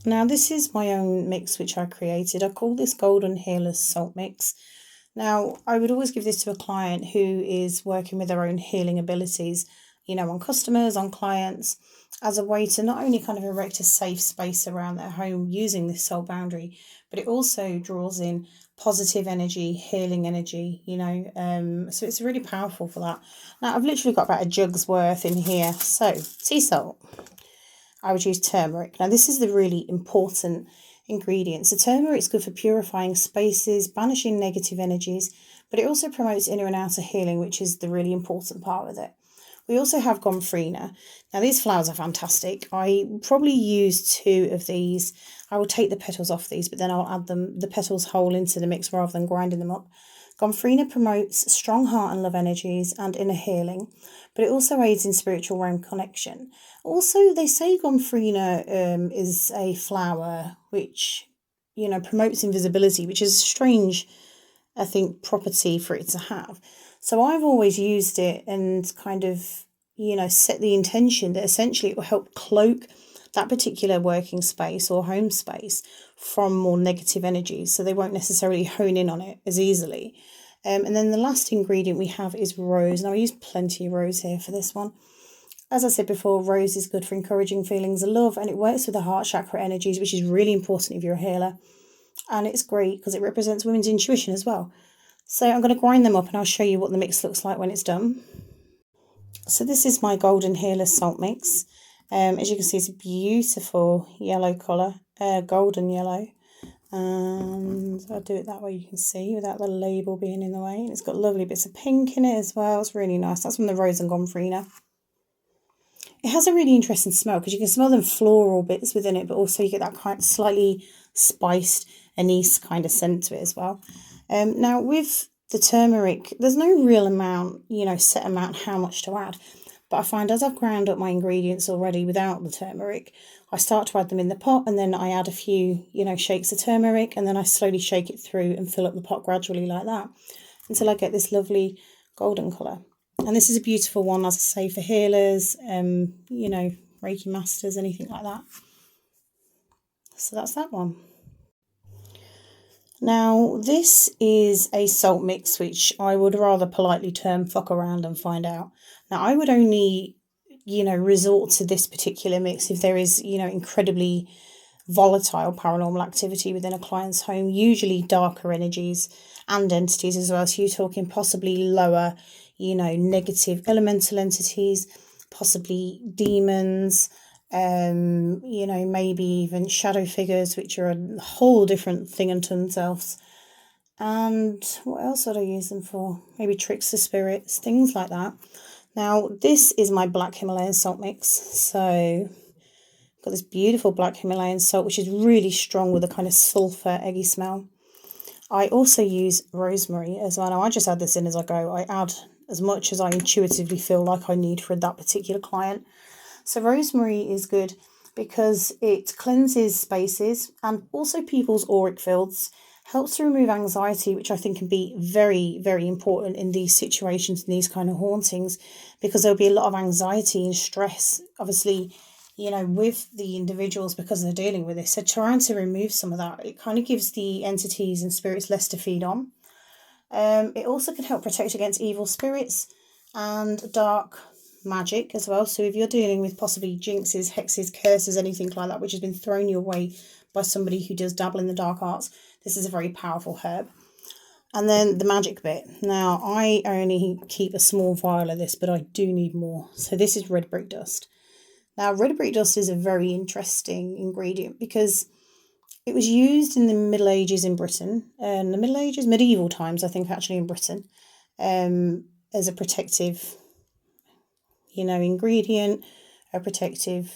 Now this is my own mix which I created. I call this Golden Healer's Salt Mix. Now I would always give this to a client who is working with their own healing abilities, on customers, on clients, as a way to not only kind of erect a safe space around their home using this soul boundary, but it also draws in positive energy, healing energy, so it's really powerful for that. Now I've literally got about a jug's worth in here. So sea salt, I would use turmeric. Now this is the really important ingredient. So turmeric is good for purifying spaces, banishing negative energies, but it also promotes inner and outer healing, which is the really important part with it. We also have gomphrena. Now these flowers are fantastic. I probably use 2 of these. I will take the petals off these, but then I'll add the petals whole into the mix rather than grinding them up. Gomphrena promotes strong heart and love energies and inner healing, but it also aids in spiritual realm connection. Also, they say gomphrena is a flower which, promotes invisibility, which is a strange, I think, property for it to have. So I've always used it and kind of, set the intention that essentially it will help cloak that particular working space or home space from more negative energies, so they won't necessarily hone in on it as easily. And then the last ingredient we have is rose. Now I use plenty of rose here for this one. As I said before, rose is good for encouraging feelings of love, and it works with the heart chakra energies, which is really important if you're a healer. And it's great because it represents women's intuition as well. So I'm going to grind them up and I'll show you what the mix looks like when it's done. So this is my Golden Healer Salt Mix. As you can see, it's a beautiful yellow colour, golden yellow. And I'll do it that way you can see without the label being in the way. And it's got lovely bits of pink in it as well. It's really nice. That's from the rose and gomphrena. It has a really interesting smell because you can smell them floral bits within it, but also you get that kind of slightly spiced anise kind of scent to it as well. Now with the turmeric, there's no real amount, set amount how much to add. But I find as I've ground up my ingredients already without the turmeric, I start to add them in the pot and then I add a few, shakes of turmeric, and then I slowly shake it through and fill up the pot gradually like that until I get this lovely golden colour. And this is a beautiful one, as I say, for healers, Reiki masters, anything like that. So that's that one. Now, this is a salt mix, which I would rather politely term fuck around and find out. Now, I would only, resort to this particular mix if there is, incredibly volatile paranormal activity within a client's home, usually darker energies and entities as well. So you're talking possibly lower, negative elemental entities, possibly demons, maybe even shadow figures, which are a whole different thing unto themselves. And what else would I use them for? Maybe trickster spirits, things like that. Now, this is my black Himalayan salt mix. So, got this beautiful black Himalayan salt, which is really strong with a kind of sulphur, eggy smell. I also use rosemary as well. Now, I just add this in as I go. I add as much as I intuitively feel like I need for that particular client. So rosemary is good because it cleanses spaces and also people's auric fields, helps to remove anxiety, which I think can be very, very important in these situations, in these kind of hauntings, because there'll be a lot of anxiety and stress, obviously, with the individuals because they're dealing with this. So trying to remove some of that, it kind of gives the entities and spirits less to feed on. It also can help protect against evil spirits and dark magic as well. So if you're dealing with possibly jinxes, hexes, curses, anything like that, which has been thrown your way by somebody who does dabble in the dark arts, this is a very powerful herb. And then the magic bit. Now, I only keep a small vial of this, but I do need more. So this is red brick dust. Now, red brick dust is a very interesting ingredient because it was used in the Middle Ages in Britain, and the Middle Ages, medieval times, I think, actually in Britain, as a protective, ingredient, a protective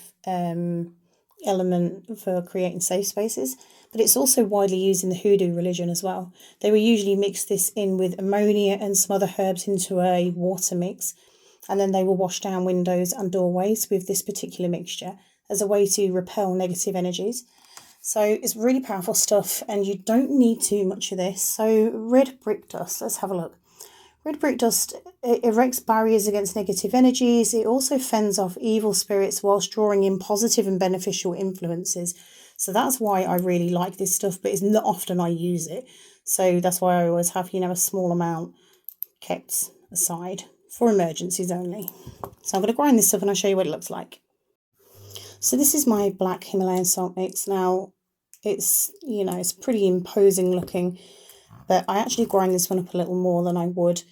element for creating safe spaces. But it's also widely used in the hoodoo religion as well. They will usually mix this in with ammonia and some other herbs into a water mix, and then they will wash down windows and doorways with this particular mixture as a way to repel negative energies. So it's really powerful stuff, and you don't need too much of this. So red brick dust, let's have a look. Red brick dust, it erects barriers against negative energies. It also fends off evil spirits whilst drawing in positive and beneficial influences. So that's why I really like this stuff, but it's not often I use it. So that's why I always have, a small amount kept aside for emergencies only. So I'm going to grind this up and I'll show you what it looks like. So this is my black Himalayan salt mix. Now, it's, it's pretty imposing looking, but I actually grind this one up a little more than I would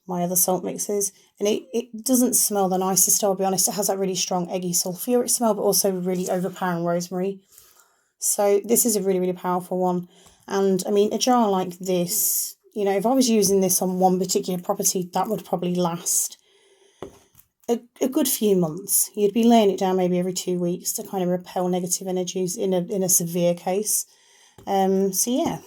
my other salt mixes. And it doesn't smell the nicest, I'll be honest. It has that really strong eggy sulphuric smell, but also really overpowering rosemary. So this is a really, really powerful one. And I mean, a jar like this, if I was using this on one particular property, that would probably last a good few months. You'd be laying it down maybe every 2 weeks to kind of repel negative energies in a severe case. So yeah,